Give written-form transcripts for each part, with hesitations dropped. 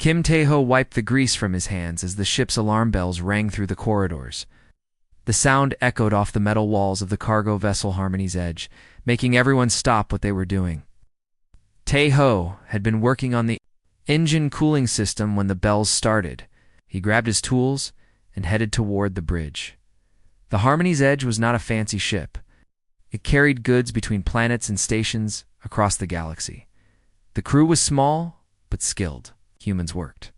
Kim Tae-ho wiped the grease from his hands as the ship's alarm bells rang through the corridors. The sound echoed off the metal walls of the cargo vessel Harmony's Edge, making everyone stop what they were doing. Tae-ho had been working on the engine cooling system when the bells started. He grabbed his tools and headed toward the bridge. The Harmony's Edge was not a fancy ship. It carried goods between planets and stations across the galaxy. The crew was small, but skilled. Humans worked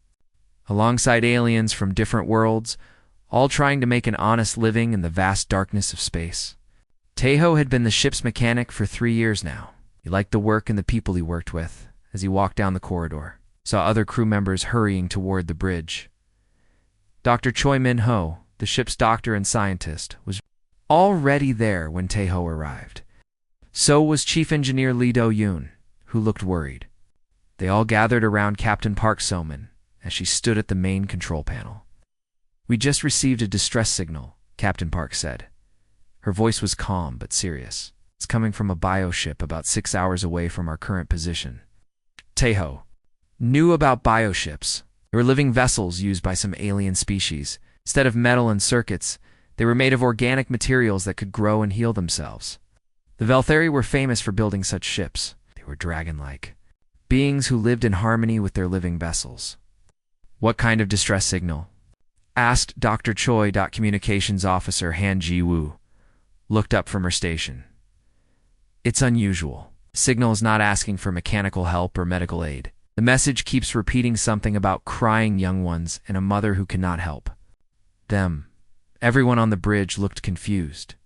alongside aliens from different worlds, all trying to make an honest living in the vast darkness of space. Tae-ho had been the ship's mechanic for 3 years now. He liked the work and the people he worked with. As he walked down the corridor, saw other crew members hurrying toward the bridge. Dr. Choi Min-ho, the ship's doctor and scientist, was already there when Tae-ho arrived. So was Chief Engineer Lee Do-yoon, who looked worried. They all gathered around Captain Park So-min as she stood at the main control panel. "We just received a distress signal," Captain Park said. Her voice was calm but serious. "It's coming from a bioship about 6 hours away from our current position." Tae-ho knew about bioships. They were living vessels used by some alien species. Instead of metal and circuits, they were made of organic materials that could grow and heal themselves. The Velthari were famous for building such ships. They were dragon-like beings who lived in harmony with their living vessels. "What kind of distress signal?" asked Dr. Choi. Communications Officer Han Ji-woo looked up from her station. "It's unusual. The signal is not asking for mechanical help or medical aid. The message keeps repeating something about crying young ones and a mother who cannot help them." Everyone on the bridge looked confused.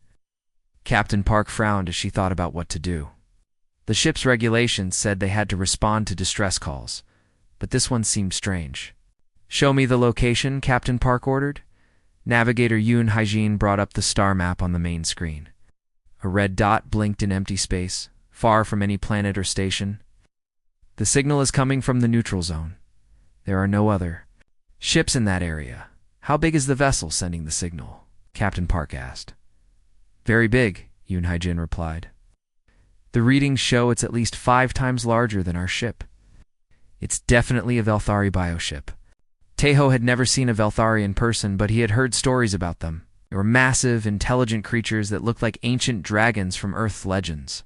Captain Park frowned as she thought about what to do. The ship's regulations said they had to respond to distress calls, but this one seemed strange. "Show me the location," Captain Park ordered. Navigator Yoon Hae-jin brought up the star map on the main screen. A red dot blinked in empty space, far from any planet or station. "The signal is coming from the neutral zone. There are no other ships in that area." "How big is the vessel sending the signal?" Captain Park asked. "Very big," Yoon Hae-jin replied. "The readings show it's at least 5 times larger than our ship. It's definitely a Velthari bioship." Tae-ho had never seen a Velthari in person, but he had heard stories about them. They were massive, intelligent creatures that looked like ancient dragons from Earth's legends.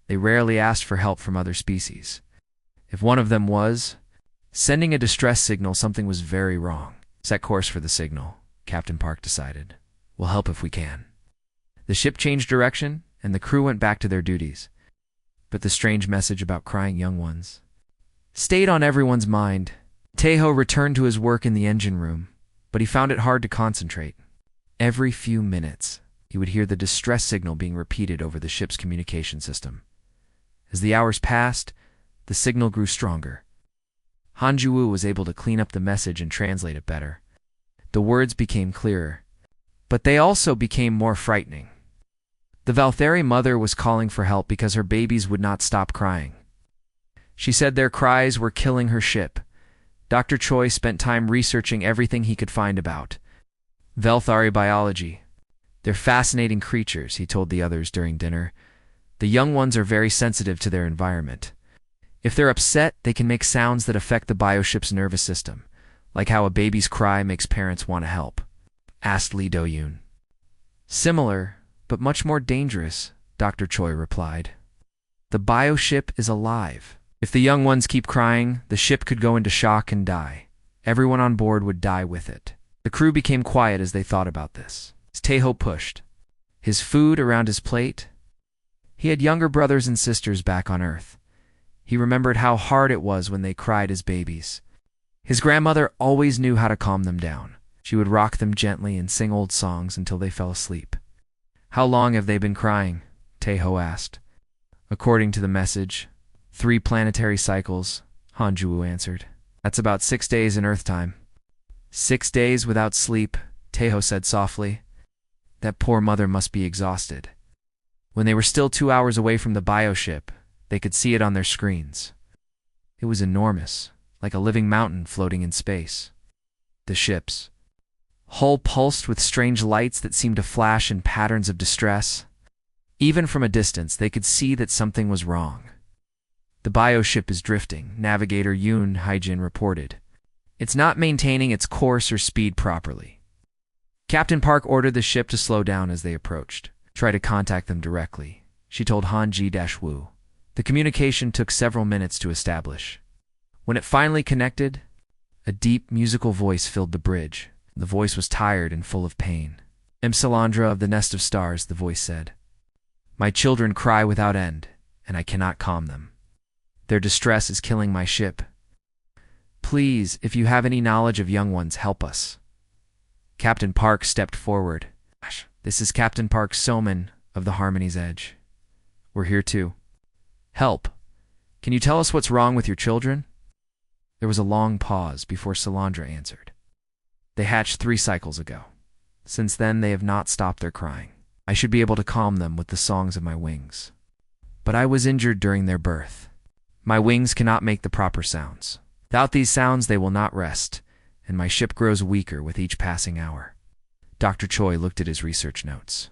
They rarely asked for help from other species. If one of them was sending a distress signal, something was very wrong. "Set course for the signal," Captain Park decided. "We'll help if we can." The ship changed direction, and the crew went back to their duties. But the strange message about crying young ones stayed on everyone's mind. Tae-ho returned to his work in the engine room, but he found it hard to concentrate. Every few minutes, he would hear the distress signal being repeated over the ship's communication system. As the hours passed, the signal grew stronger. Han Ji-woo was able to clean up the message and translate it better. The words became clearer, but they also became more frightening. The Velthari mother was calling for help because her babies would not stop crying. She said their cries were killing her ship. Dr. Choi spent time researching everything he could find about Velthari biology. "They're fascinating creatures," he told the others during dinner. "The young ones are very sensitive to their environment. If they're upset, they can make sounds that affect the bioship's nervous system, like how a baby's cry makes parents want to help," asked Lee Do-yoon. "Similar, but much more dangerous," Dr. Choi replied. "The bioship is alive. If the young ones keep crying, the ship could go into shock and die. Everyone on board would die with it." The crew became quiet as they thought about this. As Tae-ho pushed his food around his plate, he had younger brothers and sisters back on Earth. He remembered how hard it was when they cried as babies. His grandmother always knew how to calm them down. She would rock them gently and sing old songs until they fell asleep. "How long have they been crying?" Tae-ho asked. "According to the message, 3 planetary cycles," Han Ji-woo answered. "That's about 6 days in Earth time." 6 days without sleep," Tae-ho said softly. "That poor mother must be exhausted." When they were still 2 hours away from the bioship, they could see it on their screens. It was enormous, like a living mountain floating in space. The ship's hull pulsed with strange lights that seemed to flash in patterns of distress. Even from a distance, they could see that something was wrong. "The bioship is drifting," Navigator Yoon Hae-jin reported. It's not maintaining its course or speed properly. Captain Park ordered the ship to slow down as they approached. Try to contact them directly, she told Han Ji-Wu. The communication took several minutes to establish. When it finally connected, a deep, musical voice filled the bridge. The voice was tired and full of pain. "I'm Salandra of the Nest of Stars," the voice said. "My children cry without end, and I cannot calm them. Their distress is killing my ship. Please, if you have any knowledge of young ones, help us." Captain Park stepped forward. "This is Captain Park Soman of the Harmony's Edge. We're here too. Help. Can you tell us what's wrong with your children?" There was a long pause before Salandra answered. "They hatched 3 cycles ago. Since then, they have not stopped their crying. I should be able to calm them with the songs of my wings. But I was injured during their birth. My wings cannot make the proper sounds. Without these sounds, they will not rest, and my ship grows weaker with each passing hour." Dr. Choi looked at his research notes.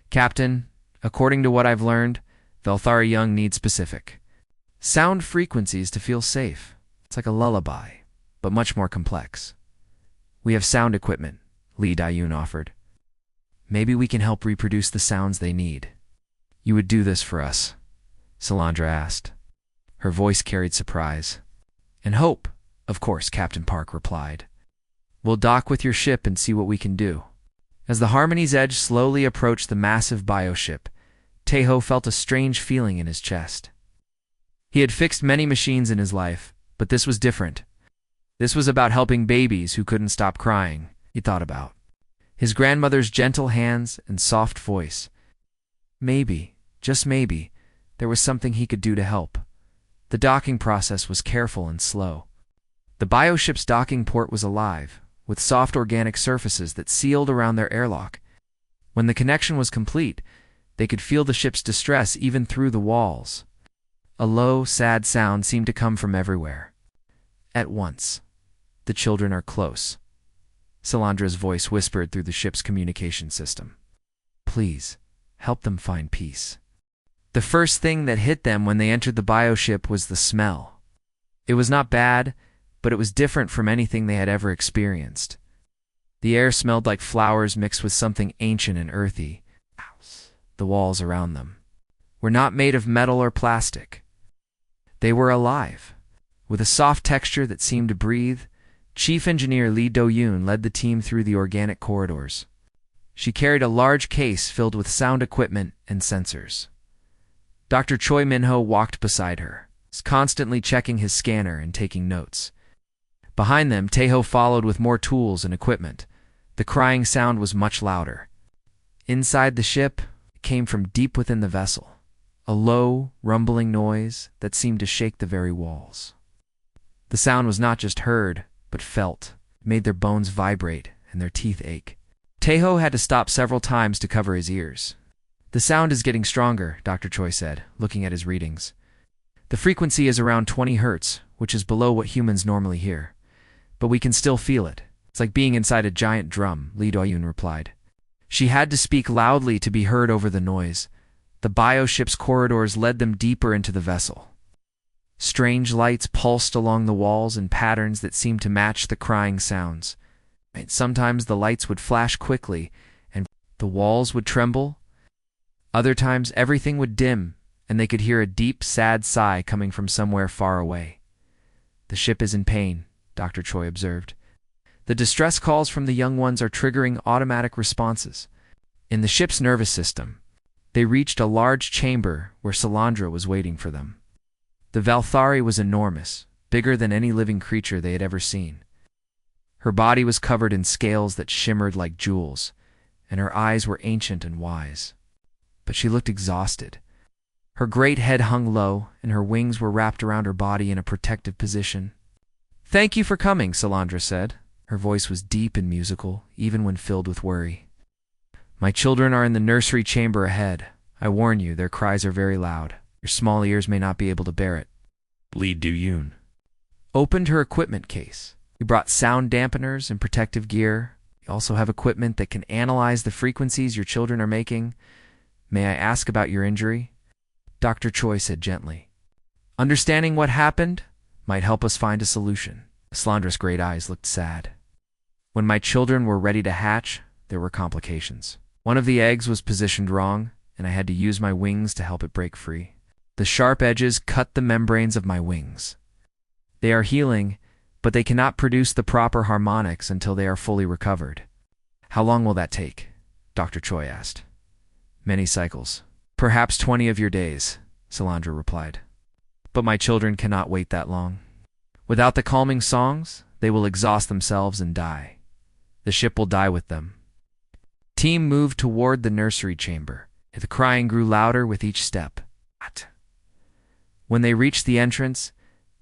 "Captain, according to what I've learned, Velthari young need specific sound frequencies to feel safe. It's like a lullaby, but much more complex. We have sound equipment," Lee Dayun offered. "Maybe we can help reproduce the sounds they need." "You would do this for us?" Salandra asked. Her voice carried surprise. "And hope, of course," Captain Park replied. "We'll dock with your ship and see what we can do." As the Harmony's Edge slowly approached the massive bioship, Taeho felt a strange feeling in his chest. He had fixed many machines in his life, but this was different. This was about helping babies who couldn't stop crying, he thought about. His grandmother's gentle hands and soft voice. Maybe, just maybe, there was something he could do to help. The docking process was careful and slow. The bioship's docking port was alive, with soft organic surfaces that sealed around their airlock. When the connection was complete, they could feel the ship's distress even through the walls. A low, sad sound seemed to come from everywhere. At once. "The children are close," Salandra's voice whispered through the ship's communication system. "Please, help them find peace." The first thing that hit them when they entered the bioship was the smell. It was not bad, but it was different from anything they had ever experienced. The air smelled like flowers mixed with something ancient and earthy. The walls around them were not made of metal or plastic. They were alive, with a soft texture that seemed to breathe. Chief Engineer Lee Do-yoon led the team through the organic corridors. She carried a large case filled with sound equipment and sensors. Dr. Choi Min-ho walked beside her, constantly checking his scanner and taking notes. Behind them, Taeho followed with more tools and equipment. The crying sound was much louder. Inside the ship, it came from deep within the vessel, a low, rumbling noise that seemed to shake the very walls. The sound was not just heard, but felt. It made their bones vibrate and their teeth ache. Taeho had to stop several times to cover his ears. "The sound is getting stronger," Dr. Choi said, looking at his readings. "The frequency is around 20 hertz, which is below what humans normally hear. But we can still feel it. It's like being inside a giant drum," Lee Do-yoon replied. She had to speak loudly to be heard over the noise. The bioship's corridors led them deeper into the vessel. Strange lights pulsed along the walls in patterns that seemed to match the crying sounds. Sometimes the lights would flash quickly, and the walls would tremble. Other times everything would dim, and they could hear a deep, sad sigh coming from somewhere far away. "The ship is in pain," Dr. Choi observed. "The distress calls from the young ones are triggering automatic responses." In the ship's nervous system, they reached a large chamber where Salandra was waiting for them. The Velthari was enormous, bigger than any living creature they had ever seen. Her body was covered in scales that shimmered like jewels, and her eyes were ancient and wise. But she looked exhausted. Her great head hung low, and her wings were wrapped around her body in a protective position. "Thank you for coming," Salandra said. Her voice was deep and musical, even when filled with worry. "My children are in the nursery chamber ahead. I warn you, their cries are very loud. Your small ears may not be able to bear it." Lee Do-yoon opened her equipment case. "We brought sound dampeners and protective gear. We also have equipment that can analyze the frequencies your children are making. May I ask about your injury?" Dr. Choi said gently. "Understanding what happened might help us find a solution." Salandra's great eyes looked sad. When my children were ready to hatch, there were complications. One of the eggs was positioned wrong, and I had to use my wings to help it break free. The sharp edges cut the membranes of my wings. They are healing, but they cannot produce the proper harmonics until they are fully recovered. How long will that take? Dr. Choi asked. Many cycles. Perhaps 20 of your days, Salandra replied. But my children cannot wait that long. Without the calming songs, they will exhaust themselves and die. The ship will die with them. Team moved toward the nursery chamber. The crying grew louder with each step. When they reached the entrance,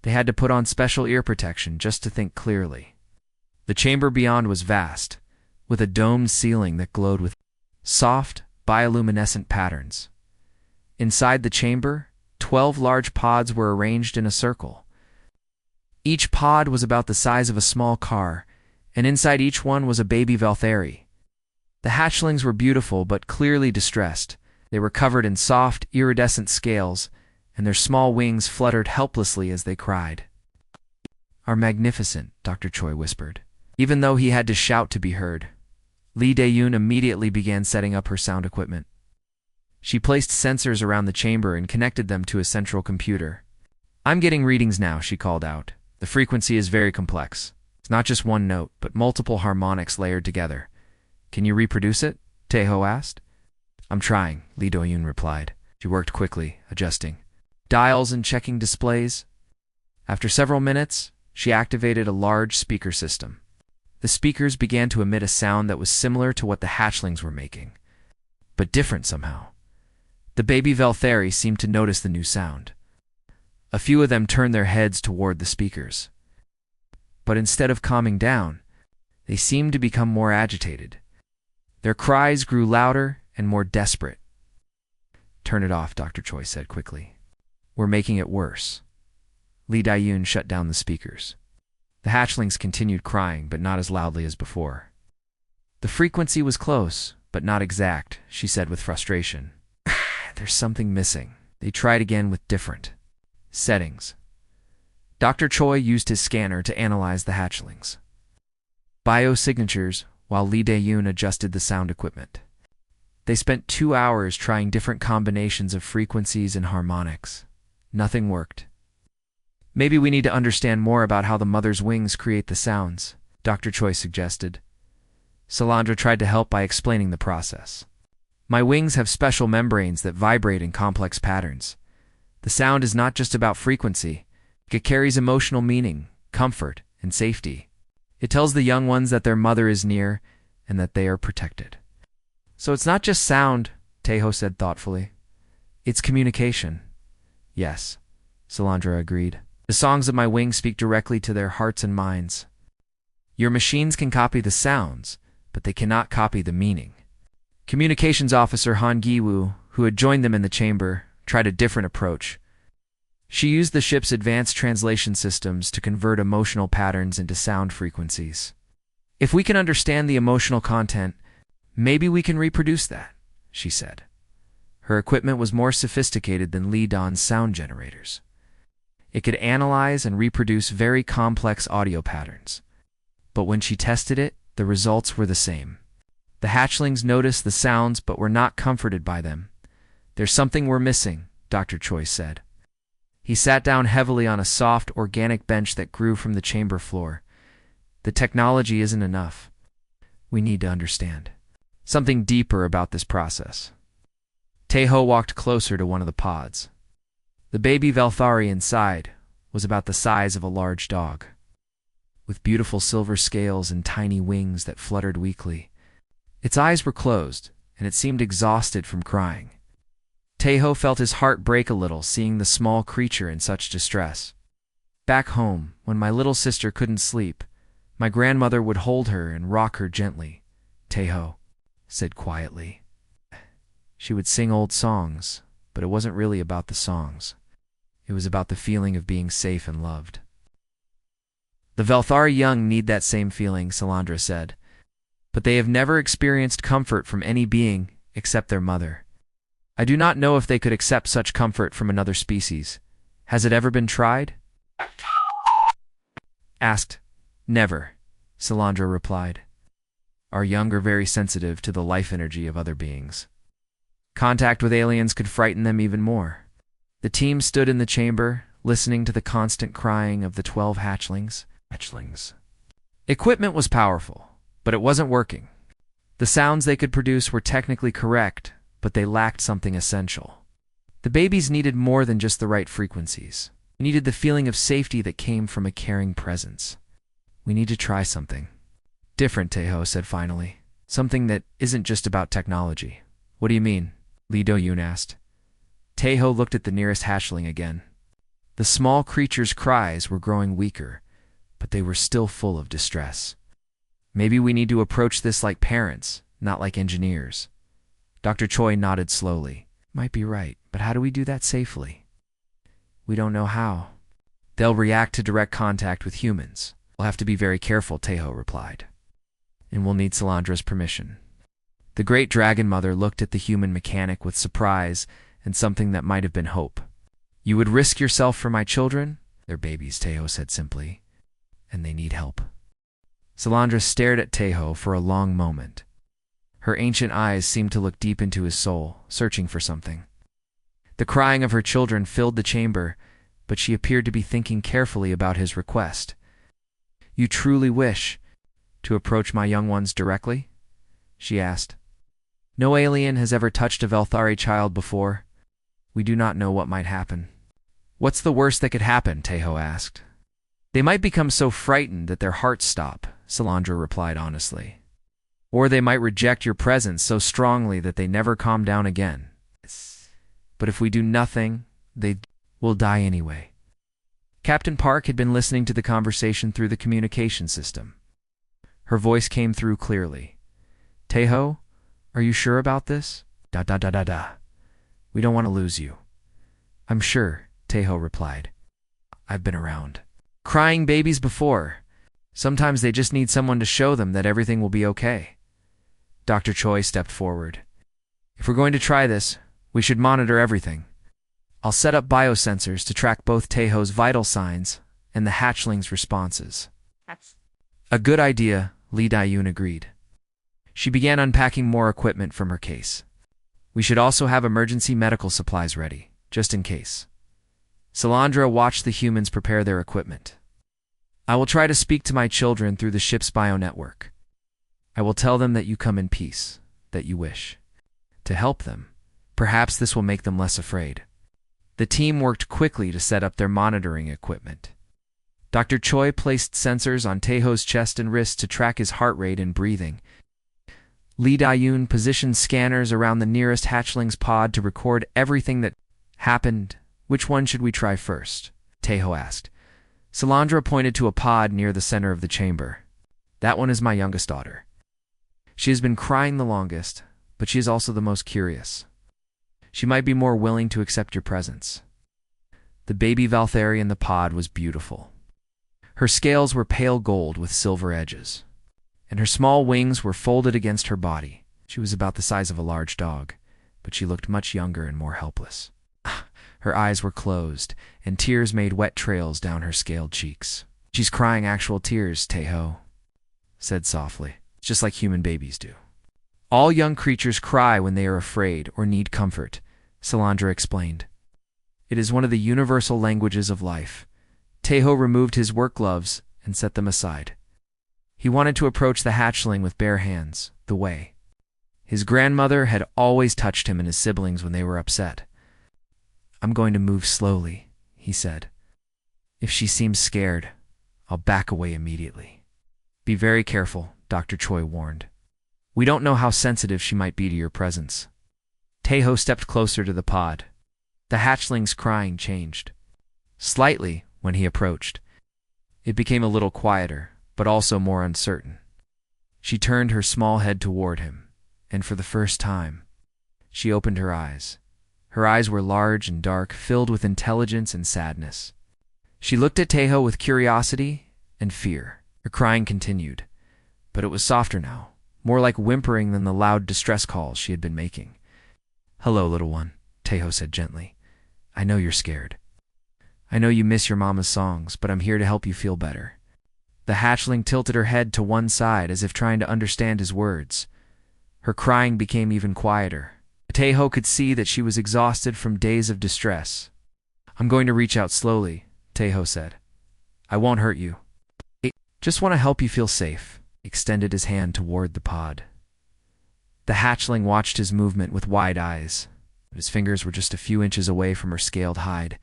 they had to put on special ear protection just to think clearly. The chamber beyond was vast, with a domed ceiling that glowed with soft, bioluminescent patterns. Inside the chamber, 12 large pods were arranged in a circle. Each pod was about the size of a small car, and inside each one was a baby Valtheri. The hatchlings were beautiful but clearly distressed. They were covered in soft, iridescent scales, and their small wings fluttered helplessly as they cried. "Are magnificent," Dr. Choi whispered. Even though he had to shout to be heard, Lee Dae-yoon immediately began setting up her sound equipment. She placed sensors around the chamber and connected them to a central computer. "I'm getting readings now," she called out. "The frequency is very complex. It's not just one note, but multiple harmonics layered together. Can you reproduce it?" Taeho asked. "I'm trying," Lee Do-yoon replied. She worked quickly, adjusting dials and checking displays. After several minutes, she activated a large speaker system. The speakers began to emit a sound that was similar to what the hatchlings were making, but different somehow. The baby Valtheri seemed to notice the new sound. A few of them turned their heads toward the speakers. But instead of calming down, they seemed to become more agitated. Their cries grew louder and more desperate. "Turn it off," Dr. Choi said quickly. "We're making it worse." Lee Dae-yoon shut down the speakers. The hatchlings continued crying, but not as loudly as before. "The frequency was close, but not exact," she said with frustration. "There's something missing." They tried again with different settings. Dr. Choi used his scanner to analyze the hatchlings' biosignatures while Lee Dae-yoon adjusted the sound equipment. They spent 2 hours trying different combinations of frequencies and harmonics. Nothing worked. "Maybe we need to understand more about how the mother's wings create the sounds," Dr. Choi suggested. Salandra tried to help by explaining the process. "My wings have special membranes that vibrate in complex patterns. The sound is not just about frequency. It carries emotional meaning, comfort, and safety. It tells the young ones that their mother is near and that they are protected." "So it's not just sound," Taeho said thoughtfully. "It's communication." "Yes," Salandra agreed. "The songs of my wings speak directly to their hearts and minds. Your machines can copy the sounds, but they cannot copy the meaning." Communications officer Han Gi-woo, who had joined them in the chamber, tried a different approach. She used the ship's advanced translation systems to convert emotional patterns into sound frequencies. "If we can understand the emotional content, maybe we can reproduce that," she said. Her equipment was more sophisticated than Lee Don's sound generators. It could analyze and reproduce very complex audio patterns. But when she tested it, the results were the same. The hatchlings noticed the sounds but were not comforted by them. "There's something we're missing," Dr. Choi said. He sat down heavily on a soft, organic bench that grew from the chamber floor. "The technology isn't enough. We need to understand something deeper about this process." Taeho walked closer to one of the pods. The baby Valthari inside was about the size of a large dog, with beautiful silver scales and tiny wings that fluttered weakly. Its eyes were closed, and it seemed exhausted from crying. Taeho felt his heart break a little seeing the small creature in such distress. "Back home, when my little sister couldn't sleep, my grandmother would hold her and rock her gently," Taeho said quietly. "She would sing old songs, but it wasn't really about the songs. It was about the feeling of being safe and loved." "The Valthari young need that same feeling," Salandra said. "But they have never experienced comfort from any being except their mother. I do not know if they could accept such comfort from another species. Has it ever been tried?" asked. Never, Salandra replied. Our young are very sensitive to the life energy of other beings. Contact with aliens could frighten them even more. The team stood in the chamber, listening to the constant crying of the 12 hatchlings. Equipment was powerful, but it wasn't working. The sounds they could produce were technically correct, but they lacked something essential. The babies needed more than just the right frequencies. They needed the feeling of safety that came from a caring presence. We need to try something different, Taeho said finally. Something that isn't just about technology. What do you mean? Lee Do-yoon asked. Taeho looked at the nearest hatchling again. The small creature's cries were growing weaker, but they were still full of distress. Maybe we need to approach this like parents, not like engineers. Dr. Choi nodded slowly. Might be right, but how do we do that safely? We don't know how. They'll react to direct contact with humans. We'll have to be very careful, Taeho replied. And we'll need Salandra's permission. The great dragon mother looked at the human mechanic with surprise and something that might have been hope. You would risk yourself for my children? They're babies, Taeho said simply, and they need help. Salandra stared at Taeho for a long moment. Her ancient eyes seemed to look deep into his soul, searching for something. The crying of her children filled the chamber, but she appeared to be thinking carefully about his request. You truly wish to approach my young ones directly? She asked. No alien has ever touched a Velthari child before. We do not know what might happen. What's the worst that could happen? Taeho asked. They might become so frightened that their hearts stop, Salandra replied honestly. Or they might reject your presence so strongly that they never calm down again. But if we do nothing, they will die anyway. Captain Park had been listening to the conversation through the communication system. Her voice came through clearly. Taeho, are you sure about this? We don't want to lose you. I'm sure, Taeho replied. I've been around. Crying babies before. Sometimes they just need someone to show them that everything will be okay. Dr. Choi stepped forward. If we're going to try this, we should monitor everything. I'll set up biosensors to track both Taeho's vital signs and the hatchling's responses. That's a good idea, Lee Do-yoon agreed. She began unpacking more equipment from her case. We should also have emergency medical supplies ready, just in case. Salandra watched the humans prepare their equipment. I will try to speak to my children through the ship's bio-network. I will tell them that you come in peace, that you wish to help them. Perhaps this will make them less afraid. The team worked quickly to set up their monitoring equipment. Dr. Choi placed sensors on Taeho's chest and wrist to track his heart rate and breathing. Lee Do-yoon positioned scanners around the nearest hatchling's pod to record everything that happened. Which one should we try first? Taeho asked. Salandra pointed to a pod near the center of the chamber. That one is my youngest daughter. She has been crying the longest, but she is also the most curious. She might be more willing to accept your presence. The baby Velthari in the pod was beautiful. Her scales were pale gold with silver edges, and her small wings were folded against her body. She was about the size of a large dog, but she looked much younger and more helpless. Her eyes were closed, and tears made wet trails down her scaled cheeks. She's crying actual tears, Taeho said softly, just like human babies do. All young creatures cry when they are afraid or need comfort, Salandra explained. It is one of the universal languages of life. Taeho removed his work gloves and set them aside. He wanted to approach the hatchling with bare hands, the way his grandmother had always touched him and his siblings when they were upset. I'm going to move slowly, he said. If she seems scared, I'll back away immediately. Be very careful, Dr. Choi warned. We don't know how sensitive she might be to your presence. Taeho stepped closer to the pod. The hatchling's crying changed slightly when he approached. It became a little quieter, but also more uncertain. She turned her small head toward him, and for the first time, she opened her eyes. Her eyes were large and dark, filled with intelligence and sadness. She looked at Taeho with curiosity and fear. Her crying continued, but it was softer now, more like whimpering than the loud distress calls she had been making. Hello, little one, Taeho said gently. I know you're scared. I know you miss your mama's songs, but I'm here to help you feel better. The hatchling tilted her head to one side as if trying to understand his words. Her crying became even quieter. Teho could see that she was exhausted from days of distress. "I'm going to reach out slowly," Teho said. "I won't hurt you. I just want to help you feel safe." He extended his hand toward the pod. The hatchling watched his movement with wide eyes. His fingers were just a few inches away from her scaled hide.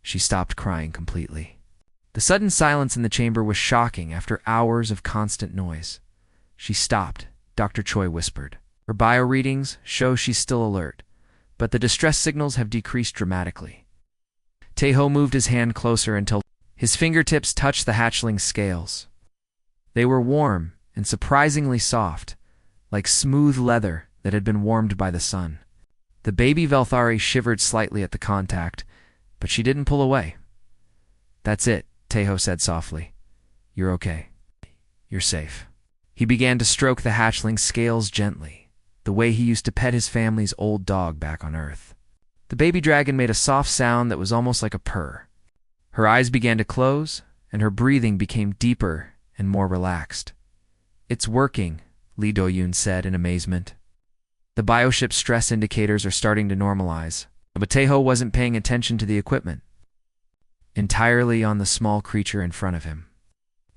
She stopped crying completely. The sudden silence in the chamber was shocking after hours of constant noise. She stopped, Dr. Choi whispered. "Her bio readings show she's still alert, but the distress signals have decreased dramatically." Teho moved his hand closer until his fingertips touched the hatchling's scales. They were warm and surprisingly soft, like smooth leather that had been warmed by the sun. The baby Velthari shivered slightly at the contact, but she didn't pull away. "That's it," Teho said softly. "You're okay. You're safe." He began to stroke the hatchling's scales gently, the way he used to pet his family's old dog back on Earth. The baby dragon made a soft sound that was almost like a purr. Her eyes began to close, and her breathing became deeper and more relaxed. "It's working," Lee Do-yoon said in amazement. "The bioship's stress indicators are starting to normalize." But Teho wasn't paying attention to the equipment, entirely on the small creature in front of him.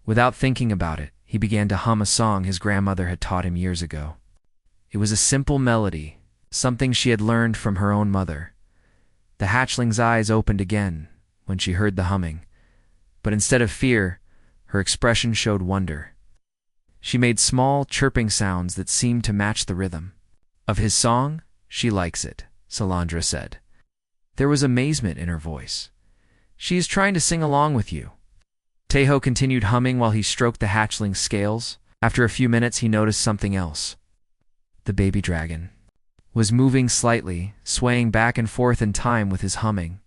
Without thinking about it, he began to hum a song his grandmother had taught him years ago. It was a simple melody, something she had learned from her own mother. The hatchling's eyes opened again when she heard the humming, but instead of fear, her expression showed wonder. She made small, chirping sounds that seemed to match the rhythm. "Of his song, she likes it," Salandra said. There was amazement in her voice. "She is trying to sing along with you." Teho continued humming while he stroked the hatchling's scales. After a few minutes, he noticed something else. The baby dragon was moving slightly, swaying back and forth in time with his humming.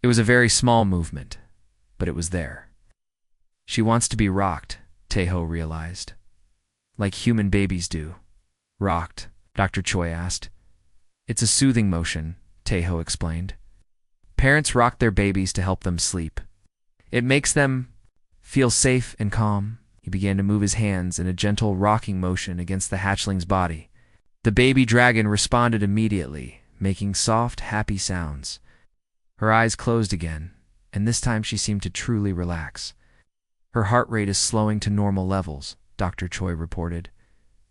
It was a very small movement, but it was there. "She wants to be rocked," Teho realized. "Like human babies do." "Rocked?" Dr. Choi asked. "It's a soothing motion," Teho explained. "Parents rock their babies to help them sleep. It makes them feel safe and calm." He began to move his hands in a gentle rocking motion against the hatchling's body. The baby dragon responded immediately, making soft, happy sounds. Her eyes closed again, and this time she seemed to truly relax. "Her heart rate is slowing to normal levels," Dr. Choi reported.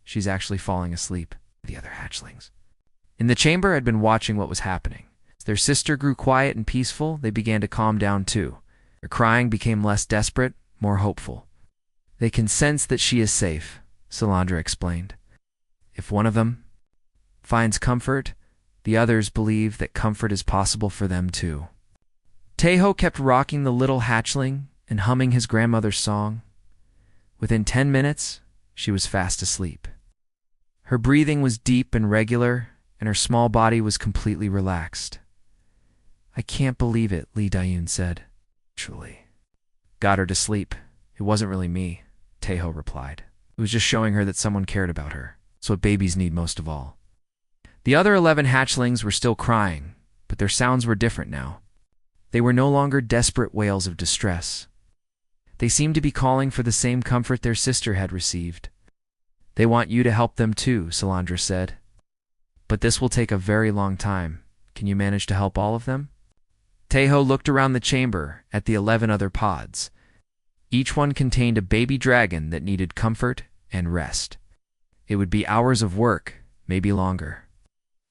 "She's actually falling asleep." The other hatchlings in the chamber had been watching what was happening. As their sister grew quiet and peaceful, they began to calm down too. Her crying became less desperate, more hopeful. "They can sense that she is safe," Salandra explained. "If one of them finds comfort, the others believe that comfort is possible for them too." Teho kept rocking the little hatchling and humming his grandmother's song. Within 10 minutes, she was fast asleep. Her breathing was deep and regular, and her small body was completely relaxed. "I can't believe it," Lee Do-yoon said. "Truly. Got her to sleep. It wasn't really me," Teho replied. "It was just showing her that someone cared about her. It's what babies need most of all." The other 11 hatchlings were still crying, but their sounds were different now. They were no longer desperate wails of distress. They seemed to be calling for the same comfort their sister had received. "They want you to help them too," Salandra said. "But this will take a very long time. Can you manage to help all of them?" Teho looked around the chamber at the 11 other pods. Each one contained a baby dragon that needed comfort and rest. It would be hours of work, maybe longer.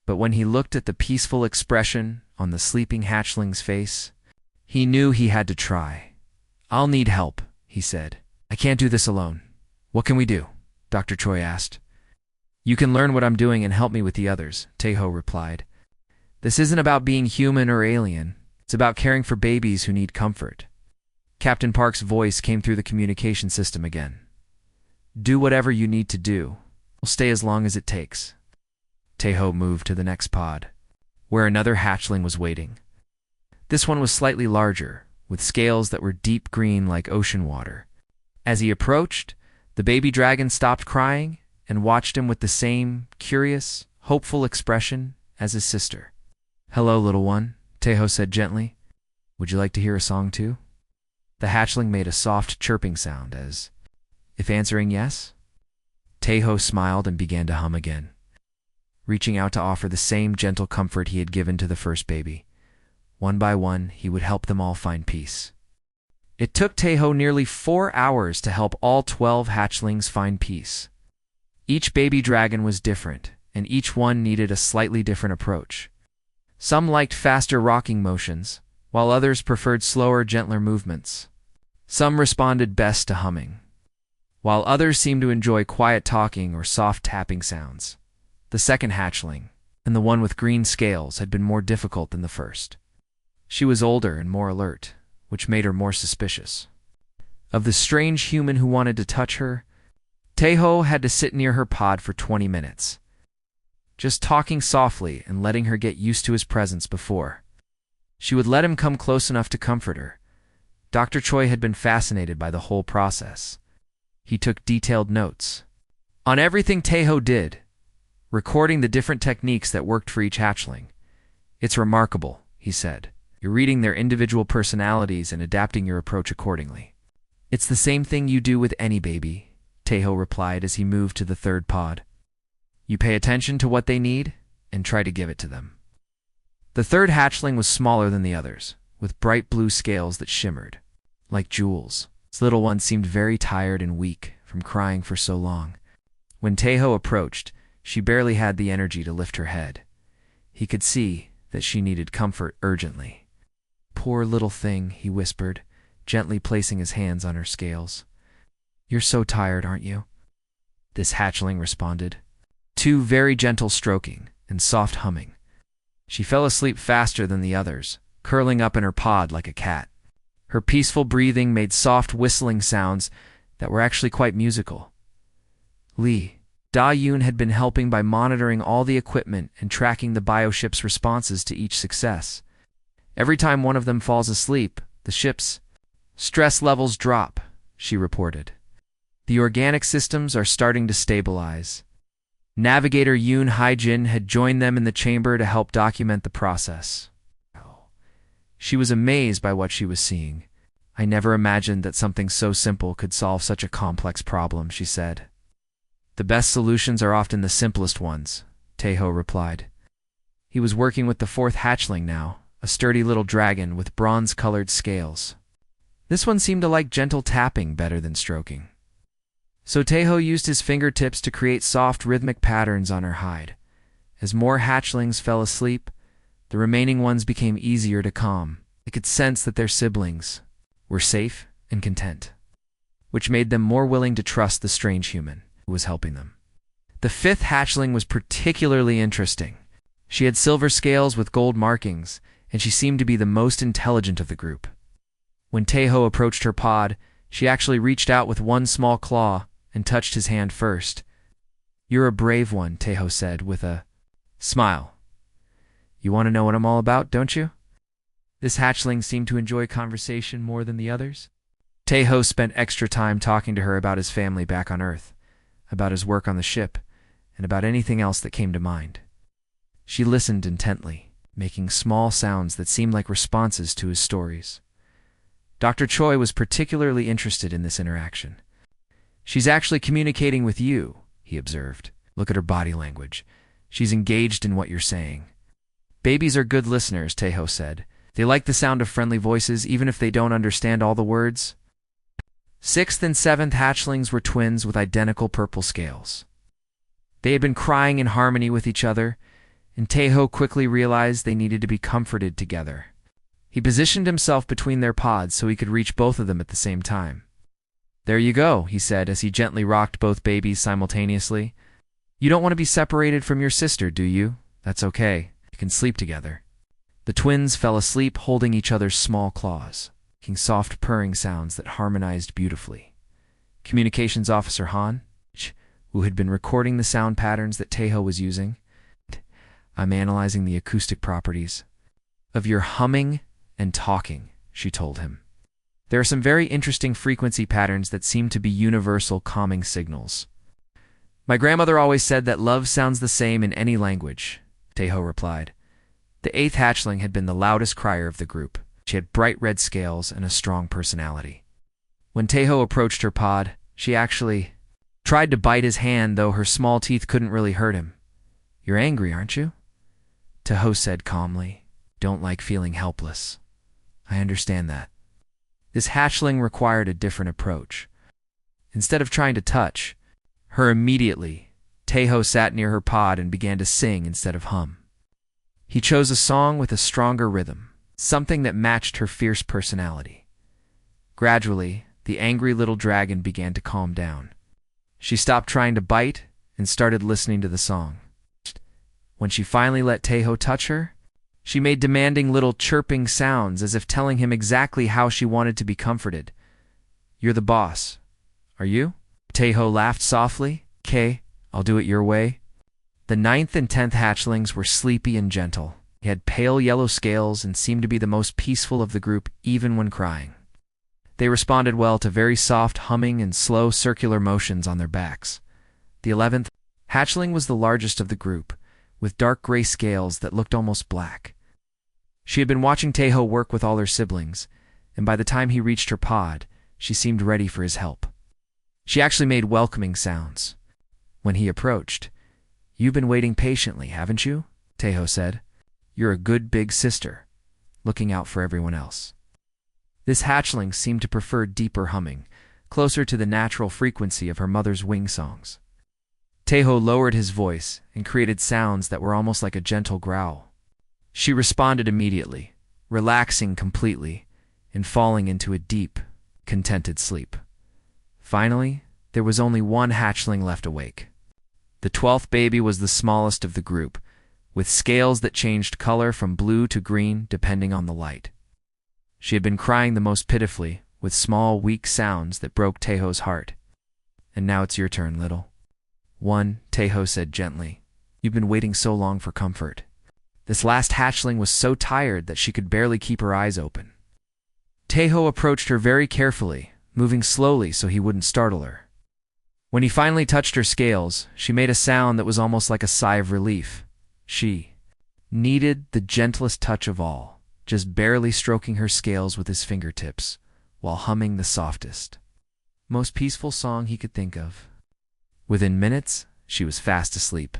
But when he looked at the peaceful expression on the sleeping hatchling's face, he knew he had to try. "I'll need help," he said. "I can't do this alone." "What can we do?" Dr. Choi asked. "You can learn what I'm doing and help me with the others," Teho replied. "This isn't about being human or alien. It's about caring for babies who need comfort." Captain Park's voice came through the communication system again. "Do whatever you need to do. We'll stay as long as it takes." Teho moved to the next pod, where another hatchling was waiting. This one was slightly larger, with scales that were deep green like ocean water. As he approached, the baby dragon stopped crying and watched him with the same curious, hopeful expression as his sister. "Hello, little one," Teho said gently. "Would you like to hear a song too?" The hatchling made a soft chirping sound as if answering yes. Teho smiled and began to hum again, reaching out to offer the same gentle comfort he had given to the first baby. One by one, he would help them all find peace. It took Teho nearly 4 hours to help all 12 hatchlings find peace. Each baby dragon was different, and each one needed a slightly different approach. Some liked faster rocking motions, while others preferred slower, gentler movements. Some responded best to humming, while others seemed to enjoy quiet talking or soft tapping sounds. The second hatchling, and the one with green scales, had been more difficult than the first. She was older and more alert, which made her more suspicious of the strange human who wanted to touch her. Teho had to sit near her pod for 20 minutes, just talking softly and letting her get used to his presence before she would let him come close enough to comfort her. Dr. Choi had been fascinated by the whole process. He took detailed notes on everything Teho did, recording the different techniques that worked for each hatchling. "It's remarkable," he said. "You're reading their individual personalities and adapting your approach accordingly." "It's the same thing you do with any baby," Teho replied as he moved to the third pod. "You pay attention to what they need and try to give it to them." The third hatchling was smaller than the others, with bright blue scales that shimmered like jewels. Its little one seemed very tired and weak from crying for so long. When Teho approached, she barely had the energy to lift her head. He could see that she needed comfort urgently. "Poor little thing," he whispered, gently placing his hands on her scales. "You're so tired, aren't you?" This hatchling responded, two very gentle stroking and soft humming. She fell asleep faster than the others, curling up in her pod like a cat. Her peaceful breathing made soft whistling sounds that were actually quite musical. Lee Da-yoon had been helping by monitoring all the equipment and tracking the bioship's responses to each success. Every time one of them falls asleep, the ship's stress levels drop, she reported. The organic systems are starting to stabilize. Navigator Yoon Hae-jin had joined them in the chamber to help document the process. She was amazed by what she was seeing. "I never imagined that something so simple could solve such a complex problem," she said. "The best solutions are often the simplest ones," Teho replied. He was working with the fourth hatchling now, a sturdy little dragon with bronze-colored scales. This one seemed to like gentle tapping better than stroking. So Teho used his fingertips to create soft rhythmic patterns on her hide. As more hatchlings fell asleep, the remaining ones became easier to calm. They could sense that their siblings were safe and content, which made them more willing to trust the strange human who was helping them. The fifth hatchling was particularly interesting. She had silver scales with gold markings, and she seemed to be the most intelligent of the group. When Teho approached her pod, she actually reached out with one small claw and touched his hand first. "You're a brave one," Teho said with a smile. "You want to know what I'm all about, don't you?" This hatchling seemed to enjoy conversation more than the others. Teho spent extra time talking to her about his family back on Earth, about his work on the ship, and about anything else that came to mind. She listened intently, making small sounds that seemed like responses to his stories. Dr. Choi was particularly interested in this interaction. "She's actually communicating with you," he observed. "Look at her body language. She's engaged in what you're saying." "Babies are good listeners," Teho said. "They like the sound of friendly voices, even if they don't understand all the words." Sixth and seventh hatchlings were twins with identical purple scales. They had been crying in harmony with each other, and Teho quickly realized they needed to be comforted together. He positioned himself between their pods so he could reach both of them at the same time. "There you go," he said as he gently rocked both babies simultaneously. "You don't want to be separated from your sister, do you? That's okay. You can sleep together." The twins fell asleep holding each other's small claws, making soft purring sounds that harmonized beautifully. Communications Officer Han, who had been recording the sound patterns that Teho was using, "I'm analyzing the acoustic properties of your humming and talking," she told him. "There are some very interesting frequency patterns that seem to be universal calming signals." "My grandmother always said that love sounds the same in any language," Teho replied. The eighth hatchling had been the loudest crier of the group. She had bright red scales and a strong personality. When Teho approached her pod, She actually tried to bite his hand, though her small teeth couldn't really hurt him. "You're angry, aren't you?" Tahoe said calmly. "Don't like feeling helpless. I understand that." This hatchling required a different approach. Instead of trying to touch her immediately, Tahoe sat near her pod and began to sing instead of hum. He chose a song with a stronger rhythm, something that matched her fierce personality. Gradually, the angry little dragon began to calm down. She stopped trying to bite and started listening to the song. When she finally let Tahoe touch her, she made demanding little chirping sounds as if telling him exactly how she wanted to be comforted. "You're the boss, are you?" Tahoe laughed softly. "'Kay, I'll do it your way." The 9th and 10th hatchlings were sleepy and gentle. They had pale yellow scales and seemed to be the most peaceful of the group even when crying. They responded well to very soft humming and slow circular motions on their backs. The 11th hatchling was the largest of the group, with dark gray scales that looked almost black. She had been watching Tahoe work with all her siblings, and by the time he reached her pod, she seemed ready for his help. She actually made welcoming sounds. When he approached, "You've been waiting patiently, haven't you?" Tahoe said. "You're a good big sister, looking out for everyone else." This hatchling seemed to prefer deeper humming, closer to the natural frequency of her mother's wing songs. Tahoe lowered his voice and created sounds that were almost like a gentle growl. She responded immediately, relaxing completely and falling into a deep, contented sleep. Finally, there was only one hatchling left awake. The 12th baby was the smallest of the group, with scales that changed color from blue to green depending on the light. She had been crying the most pitifully, with small, weak sounds that broke Tahoe's heart. "And now it's your turn, little one," Tahoe said gently. "You've been waiting so long for comfort." This last hatchling was so tired that she could barely keep her eyes open. Tahoe approached her very carefully, moving slowly so he wouldn't startle her. When he finally touched her scales, she made a sound that was almost like a sigh of relief. She needed the gentlest touch of all, just barely stroking her scales with his fingertips, while humming the softest, most peaceful song he could think of. Within minutes, she was fast asleep,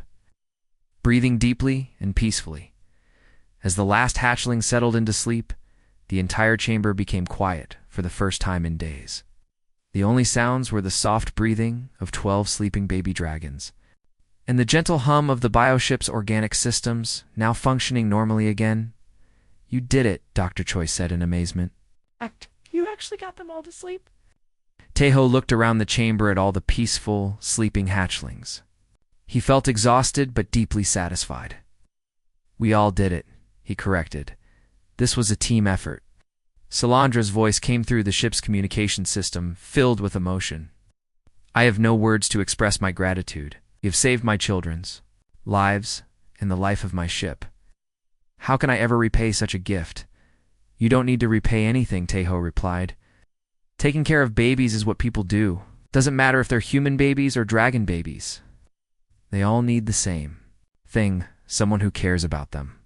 breathing deeply and peacefully. As the last hatchling settled into sleep, the entire chamber became quiet for the first time in days. The only sounds were the soft breathing of 12 sleeping baby dragons, and the gentle hum of the bioship's organic systems, now functioning normally again. "You did it," Dr. Choi said in amazement. You actually got them all to sleep?" Tahoe looked around the chamber at all the peaceful, sleeping hatchlings. He felt exhausted but deeply satisfied. "We all did it," he corrected. "This was a team effort." Salandra's voice came through the ship's communication system, filled with emotion. "I have no words to express my gratitude. You have saved my children's lives and the life of my ship. How can I ever repay such a gift?" "You don't need to repay anything," Tahoe replied. "Taking care of babies is what people do. Doesn't matter if they're human babies or dragon babies. They all need the same thing, someone who cares about them."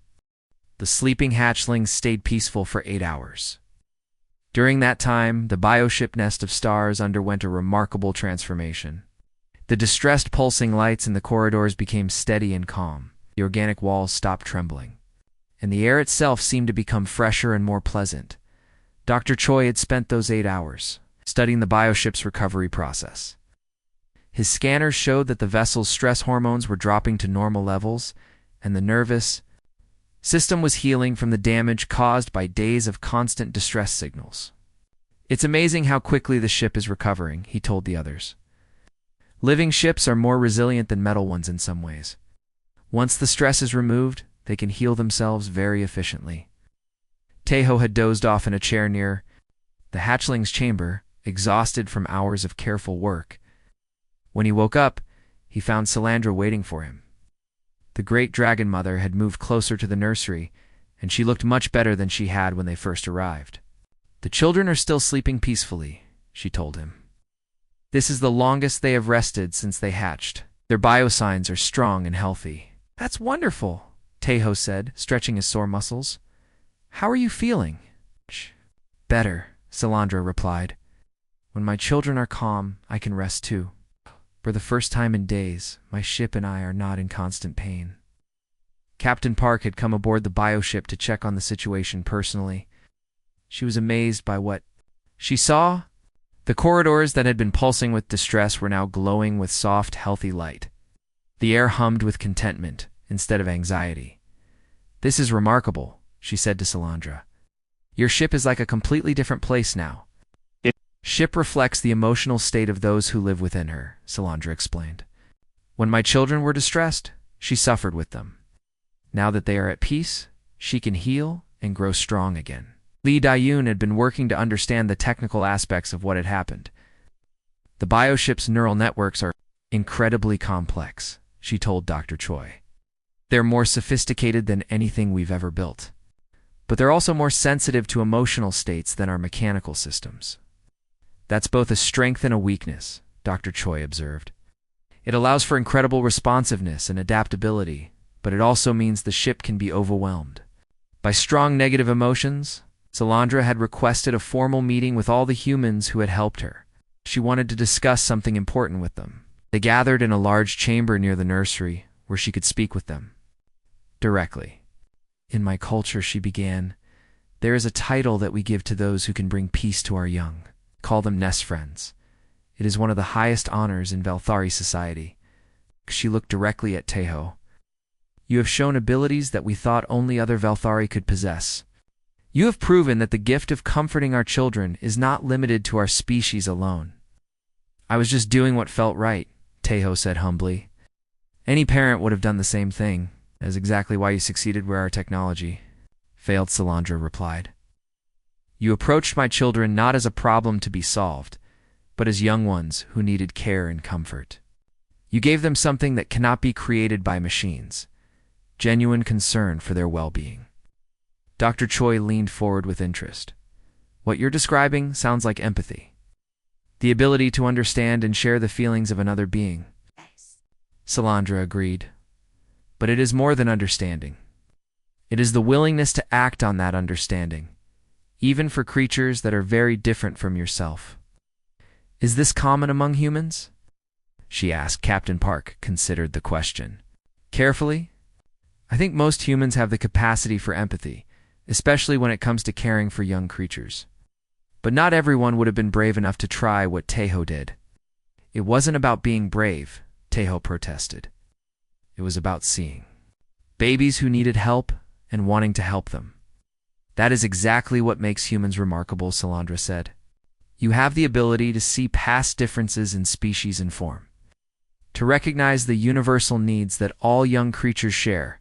The sleeping hatchlings stayed peaceful for 8 hours. During that time, the bioship Nest of Stars underwent a remarkable transformation. The distressed pulsing lights in the corridors became steady and calm. The organic walls stopped trembling, and the air itself seemed to become fresher and more pleasant. Dr. Choi had spent those 8 hours studying the bioship's recovery process. His scanners showed that the vessel's stress hormones were dropping to normal levels, and the nervous system was healing from the damage caused by days of constant distress signals. "It's amazing how quickly the ship is recovering," he told the others. "Living ships are more resilient than metal ones in some ways. Once the stress is removed, they can heal themselves very efficiently." Tahoe had dozed off in a chair near the hatchling's chamber, exhausted from hours of careful work. When he woke up, he found Salandra waiting for him. The great dragon mother had moved closer to the nursery, and she looked much better than she had when they first arrived. "The children are still sleeping peacefully," she told him. "This is the longest they have rested since they hatched. Their biosigns are strong and healthy." "That's wonderful," Tahoe said, stretching his sore muscles. "How are you feeling?" "Better," Salandra replied. When my children are calm, I can rest too. For the first time in days, my ship and I are not in constant pain. Captain Park had come aboard the bioship to check on the situation personally. She was amazed by what she saw. The corridors that had been pulsing with distress were now glowing with soft, healthy light. The air hummed with contentment instead of anxiety. "This is remarkable," she said to Salandra. "Your ship is like a completely different place now." "Ship reflects the emotional state of those who live within her," Salandra explained. "When my children were distressed, she suffered with them. Now that they are at peace, she can heal and grow strong again." Lee Dayun had been working to understand the technical aspects of what had happened. "The bioship's neural networks are incredibly complex," she told Dr. Choi. "They're more sophisticated than anything we've ever built. But they're also more sensitive to emotional states than our mechanical systems. That's both a strength and a weakness," Dr. Choi observed. "It allows for incredible responsiveness and adaptability, but it also means the ship can be overwhelmed by strong negative emotions." Salandra had requested a formal meeting with all the humans who had helped her. She wanted to discuss something important with them. They gathered in a large chamber near the nursery, where she could speak with them directly. "In my culture," she began, "there is a title that we give to those who can bring peace to our young. Call them nest friends. It is one of the highest honors in Valthari society." She looked directly at Teho. "You have shown abilities that we thought only other Valthari could possess. You have proven that the gift of comforting our children is not limited to our species alone." "I was just doing what felt right," Teho said humbly. "Any parent would have done the same thing. That is exactly why you succeeded where our technology failed," Salandra replied. "You approached my children not as a problem to be solved, but as young ones who needed care and comfort. You gave them something that cannot be created by machines, genuine concern for their well-being." Dr. Choi leaned forward with interest. "What you're describing sounds like empathy. The ability to understand and share the feelings of another being." Salandra agreed. "But it is more than understanding. It is the willingness to act on that understanding, even for creatures that are very different from yourself." "Is this common among humans?" she asked. Captain Park considered the question carefully. "I think most humans have the capacity for empathy, especially when it comes to caring for young creatures. But not everyone would have been brave enough to try what Teho did." "It wasn't about being brave," Teho protested. "It was about seeing babies who needed help and wanting to help them." "That is exactly what makes humans remarkable," Salandra said. "You have the ability to see past differences in species and form, to recognize the universal needs that all young creatures share."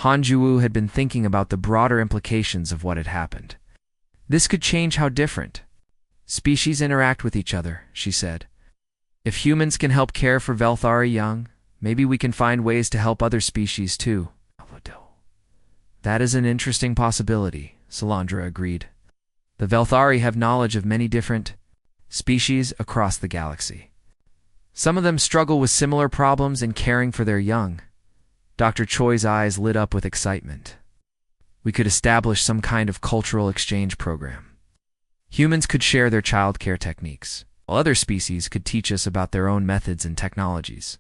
Han Juwu had been thinking about the broader implications of what had happened. "This could change how different species interact with each other," she said. "If humans can help care for Valthari young, maybe we can find ways to help other species too." "That is an interesting possibility," Salandra agreed. "The Valthari have knowledge of many different species across the galaxy. Some of them struggle with similar problems in caring for their young." Dr. Choi's eyes lit up with excitement. "We could establish some kind of cultural exchange program. Humans could share their childcare techniques, while other species could teach us about their own methods and technologies."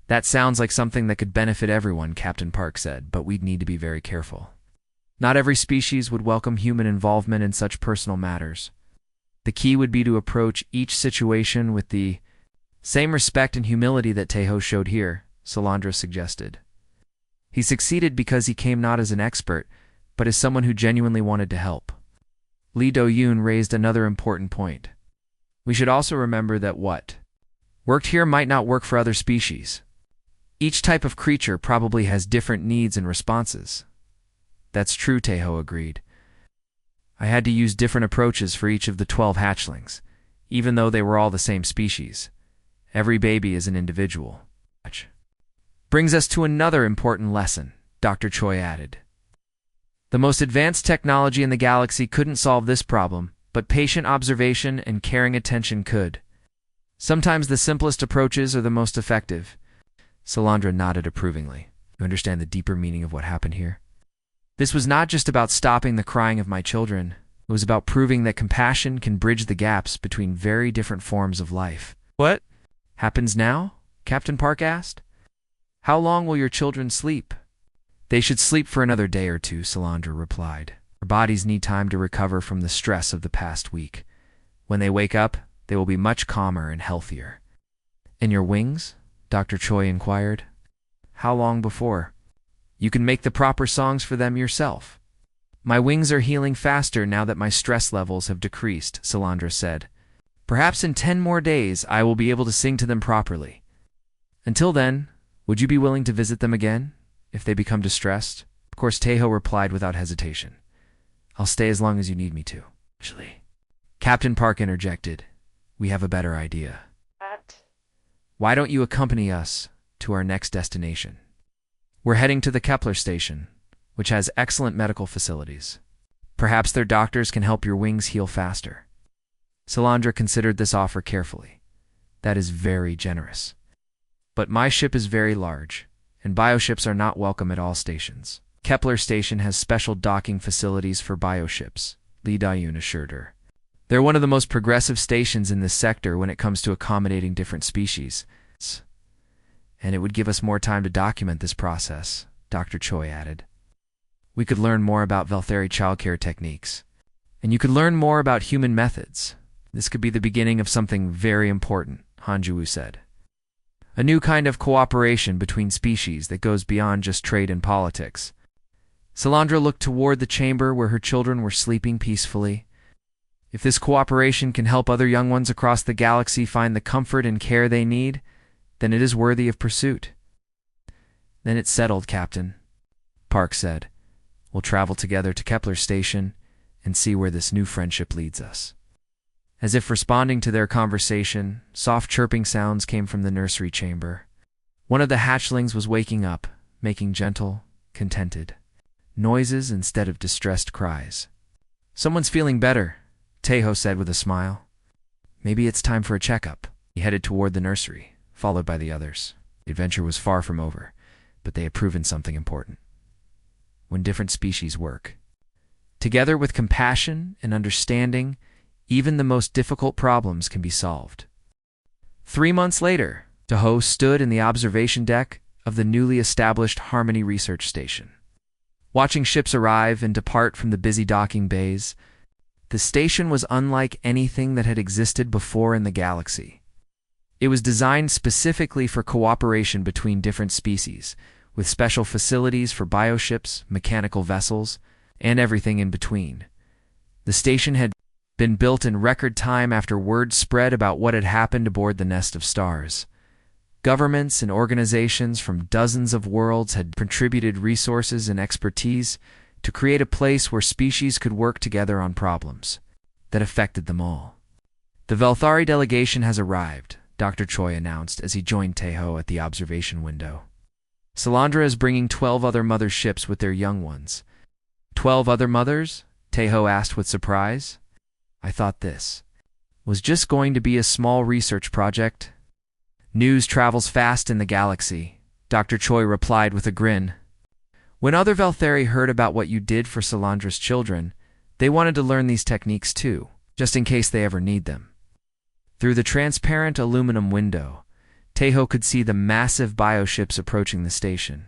"That sounds like something that could benefit everyone," Captain Park said, "but we'd need to be very careful. Not every species would welcome human involvement in such personal matters. The key would be to approach each situation with the same respect and humility that Teho showed here," Salandra suggested. "He succeeded because he came not as an expert, but as someone who genuinely wanted to help." Lee Do-yoon raised another important point. "We should also remember that what worked here might not work for other species. Each type of creature probably has different needs and responses." "That's true," Teho agreed. "I had to use different approaches for each of the 12 hatchlings, even though they were all the same species. Every baby is an individual." "Brings us to another important lesson," Dr. Choi added. "The most advanced technology in the galaxy couldn't solve this problem, but patient observation and caring attention could. Sometimes the simplest approaches are the most effective." Salandra nodded approvingly. "You understand the deeper meaning of what happened here? This was not just about stopping the crying of my children. It was about proving that compassion can bridge the gaps between very different forms of life. What happens now? Captain Park asked. How long will your children sleep? They should sleep for another day or two, Solandra replied. Their bodies need time to recover from the stress of the past week. When they wake up, they will be much calmer and healthier. And your wings? Dr. Choi inquired. How long before? You can make the proper songs for them yourself. My wings are healing faster now that my stress levels have decreased, Solandra said. Perhaps in 10 more days I will be able to sing to them properly. Until then, would you be willing to visit them again, if they become distressed? Of course, Taeho replied without hesitation. I'll stay as long as you need me to. Actually, Captain Park interjected. We have a better idea. What? Why don't you accompany us to our next destination? We're heading to the Kepler station, which has excellent medical facilities. Perhaps their doctors can help your wings heal faster. Solandra considered this offer carefully. That is very generous. But my ship is very large, and bioships are not welcome at all stations. Kepler Station has special docking facilities for bioships, Lee Da-yoon assured her. They're one of the most progressive stations in this sector when it comes to accommodating different species. And it would give us more time to document this process, Dr. Choi added. We could learn more about Velthari childcare techniques. And you could learn more about human methods. This could be the beginning of something very important, Han Ju-woo said. A new kind of cooperation between species that goes beyond just trade and politics. Solandra looked toward the chamber where her children were sleeping peacefully. If this cooperation can help other young ones across the galaxy find the comfort and care they need, then it is worthy of pursuit. Then it's settled, Captain, Park said. We'll travel together to Kepler Station and see where this new friendship leads us. As if responding to their conversation, soft chirping sounds came from the nursery chamber. One of the hatchlings was waking up, making gentle, contented noises instead of distressed cries. Someone's feeling better, Taeho said with a smile. Maybe it's time for a checkup. He headed toward the nursery, followed by the others. The adventure was far from over, but they had proven something important. When different species work together with compassion and understanding, even the most difficult problems can be solved. 3 months later, Taeho stood in the observation deck of the newly established Harmony Research Station. Watching ships arrive and depart from the busy docking bays, the station was unlike anything that had existed before in the galaxy. It was designed specifically for cooperation between different species, with special facilities for bioships, mechanical vessels, and everything in between. The station had been built in record time after word spread about what had happened aboard the Nest of Stars. Governments and organizations from dozens of worlds had contributed resources and expertise to create a place where species could work together on problems that affected them all. The Velthari delegation has arrived, Dr. Choi announced as he joined Taeho at the observation window. Solandra is bringing 12 other mother ships with their young ones. 12 other mothers? Taeho asked with surprise. I thought this was just going to be a small research project. News travels fast in the galaxy, Dr. Choi replied with a grin. When other Velthari heard about what you did for Solandra's children, they wanted to learn these techniques too, just in case they ever need them. Through the transparent aluminum window, Taeho could see the massive bioships approaching the station.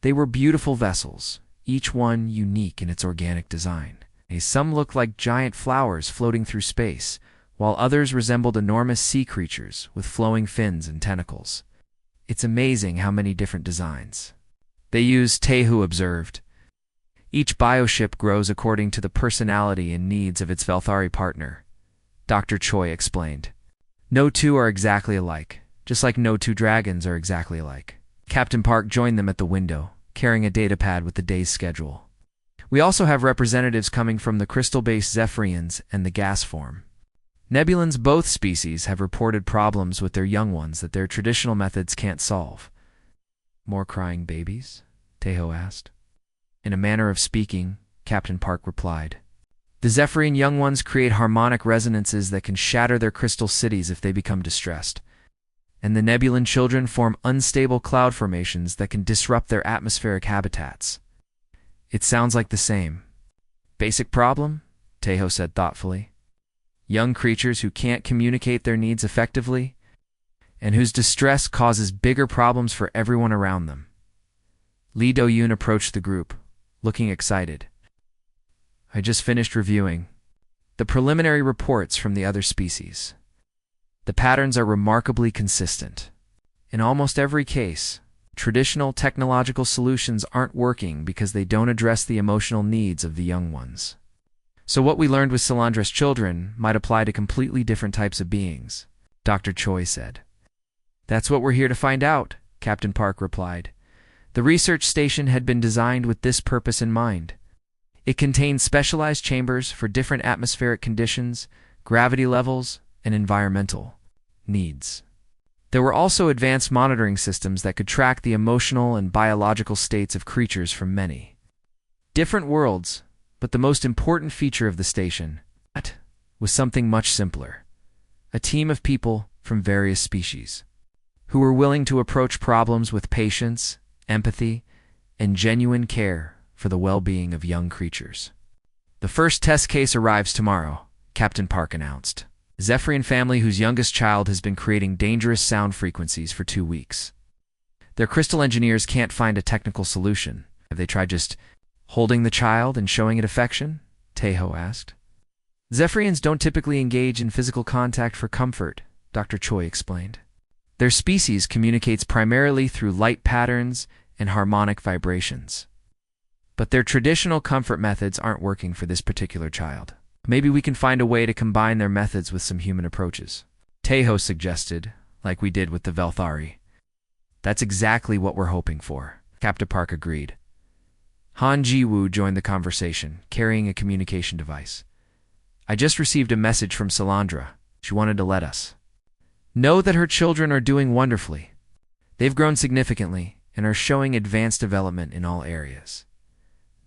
They were beautiful vessels, each one unique in its organic design. Some looked like giant flowers floating through space, while others resembled enormous sea creatures with flowing fins and tentacles. It's amazing how many different designs they use, Taeho observed. Each bioship grows according to the personality and needs of its Velthari partner, Dr. Choi explained. No two are exactly alike, just like no two dragons are exactly alike. Captain Park joined them at the window, carrying a datapad with the day's schedule. We also have representatives coming from the crystal-based Zephyrians and the gas form. Nebulans, both species, have reported problems with their young ones that their traditional methods can't solve. More crying babies? Taeho asked. In a manner of speaking, Captain Park replied. The Zephyrian young ones create harmonic resonances that can shatter their crystal cities if they become distressed. And the Nebulan children form unstable cloud formations that can disrupt their atmospheric habitats. It sounds like the same basic problem? Teho said thoughtfully. Young creatures who can't communicate their needs effectively, and whose distress causes bigger problems for everyone around them. Lee Do-yoon approached the group, looking excited. I just finished reviewing the preliminary reports from the other species. The patterns are remarkably consistent. In almost every case, traditional technological solutions aren't working because they don't address the emotional needs of the young ones. So what we learned with Solandra's children might apply to completely different types of beings, Dr. Choi said. That's what we're here to find out, Captain Park replied. The research station had been designed with this purpose in mind. It contained specialized chambers for different atmospheric conditions, gravity levels, and environmental needs. There were also advanced monitoring systems that could track the emotional and biological states of creatures from many different worlds, but the most important feature of the station was something much simpler. A team of people from various species who were willing to approach problems with patience, empathy, and genuine care for the well-being of young creatures. The first test case arrives tomorrow, Captain Park announced. A Zephyrian family whose youngest child has been creating dangerous sound frequencies for 2 weeks. Their crystal engineers can't find a technical solution. Have they tried just holding the child and showing it affection? Teho asked. Zephyrians don't typically engage in physical contact for comfort, Dr. Choi explained. Their species communicates primarily through light patterns and harmonic vibrations. But their traditional comfort methods aren't working for this particular child. Maybe we can find a way to combine their methods with some human approaches. Teho suggested, like we did with the Velthari. That's exactly what we're hoping for, Captain Park agreed. Han Ji-woo joined the conversation, carrying a communication device. I just received a message from Solandra. She wanted to let us know that her children are doing wonderfully. They've grown significantly and are showing advanced development in all areas.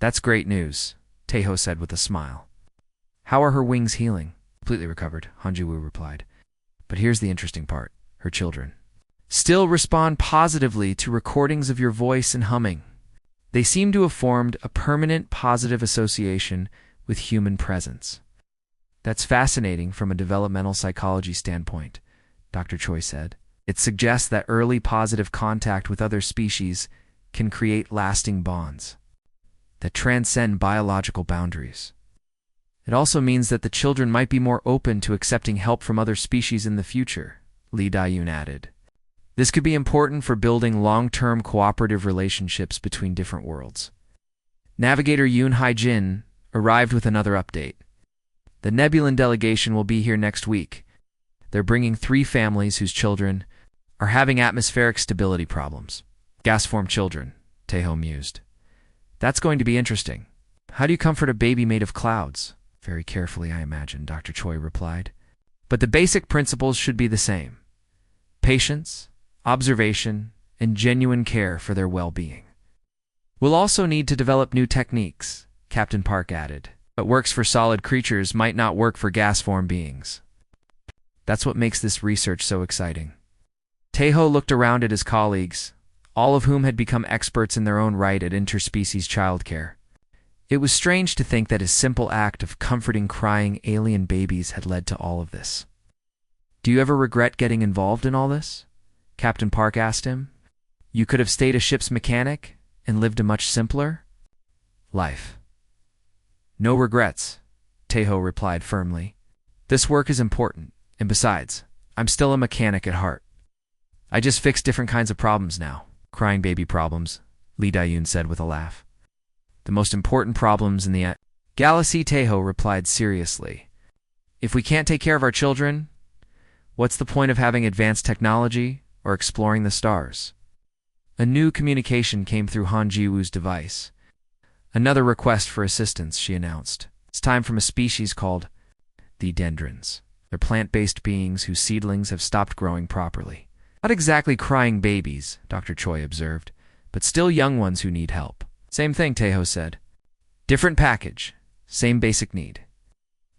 That's great news, Teho said with a smile. How are her wings healing? Completely recovered, Han Ji-woo replied. But here's the interesting part. Her children still respond positively to recordings of your voice and humming. They seem to have formed a permanent positive association with human presence. That's fascinating from a developmental psychology standpoint, Dr. Choi said. It suggests that early positive contact with other species can create lasting bonds that transcend biological boundaries. It also means that the children might be more open to accepting help from other species in the future, Lee Da-yoon added. This could be important for building long-term cooperative relationships between different worlds. Navigator Yoon Hai-jin arrived with another update. The Nebulan delegation will be here next week. They're bringing 3 families whose children are having atmospheric stability problems. Gas-form children, Teho mused. That's going to be interesting. How do you comfort a baby made of clouds? Very carefully, I imagine, Dr. Choi replied. But the basic principles should be the same. Patience, observation, and genuine care for their well-being. We'll also need to develop new techniques, Captain Park added. What works for solid creatures might not work for gas-form beings. That's what makes this research so exciting. Teho looked around at his colleagues, all of whom had become experts in their own right at interspecies childcare. It was strange to think that his simple act of comforting crying alien babies had led to all of this. Do you ever regret getting involved in all this? Captain Park asked him. You could have stayed a ship's mechanic and lived a much simpler life. No regrets, Teho replied firmly. This work is important, and besides, I'm still a mechanic at heart. I just fix different kinds of problems now. Crying baby problems, Lee Da-yoon said with a laugh. The most important problems in the galaxy, Teho replied seriously. If we can't take care of our children, what's the point of having advanced technology or exploring the stars? A new communication came through Han Ji-woo's device. Another request for assistance, she announced. It's time from a species called the dendrons. They're plant-based beings whose seedlings have stopped growing properly. Not exactly crying babies, Dr. Choi observed, but still young ones who need help. Same thing, Teho said. Different package, same basic need.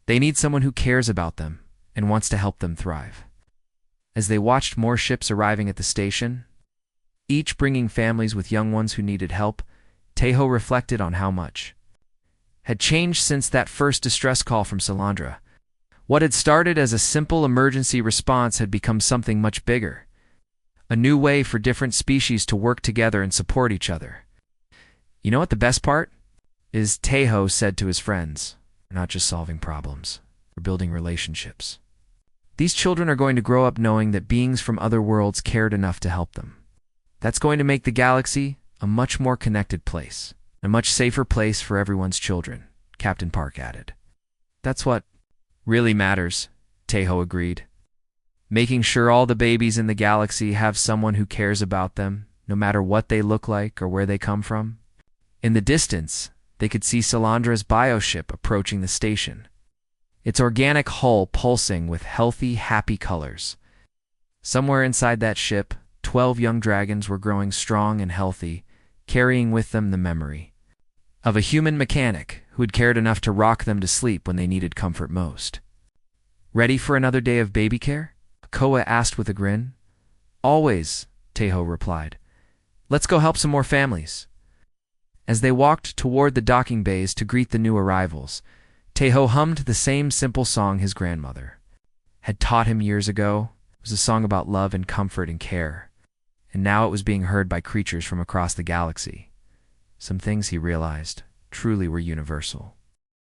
They need someone who cares about them and wants to help them thrive. As they watched more ships arriving at the station, each bringing families with young ones who needed help, Teho reflected on how much had changed since that first distress call from Salandra. What had started as a simple emergency response had become something much bigger. A new way for different species to work together and support each other. You know what the best part is? Tejo said to his friends. We're not just solving problems, we're building relationships. These children are going to grow up knowing that beings from other worlds cared enough to help them. That's going to make the galaxy a much more connected place, a much safer place for everyone's children, Captain Park added. That's what really matters, Tejo agreed. Making sure all the babies in the galaxy have someone who cares about them, no matter what they look like or where they come from. In the distance, they could see Salandra's bioship approaching the station, its organic hull pulsing with healthy, happy colors. Somewhere inside that ship, 12 young dragons were growing strong and healthy, carrying with them the memory of a human mechanic who had cared enough to rock them to sleep when they needed comfort most. Ready for another day of baby care? Koa asked with a grin. Always, Tejo replied. Let's go help some more families. As they walked toward the docking bays to greet the new arrivals, Tejo hummed the same simple song his grandmother had taught him years ago. It was a song about love and comfort and care, and now it was being heard by creatures from across the galaxy. Some things, he realized, truly were universal.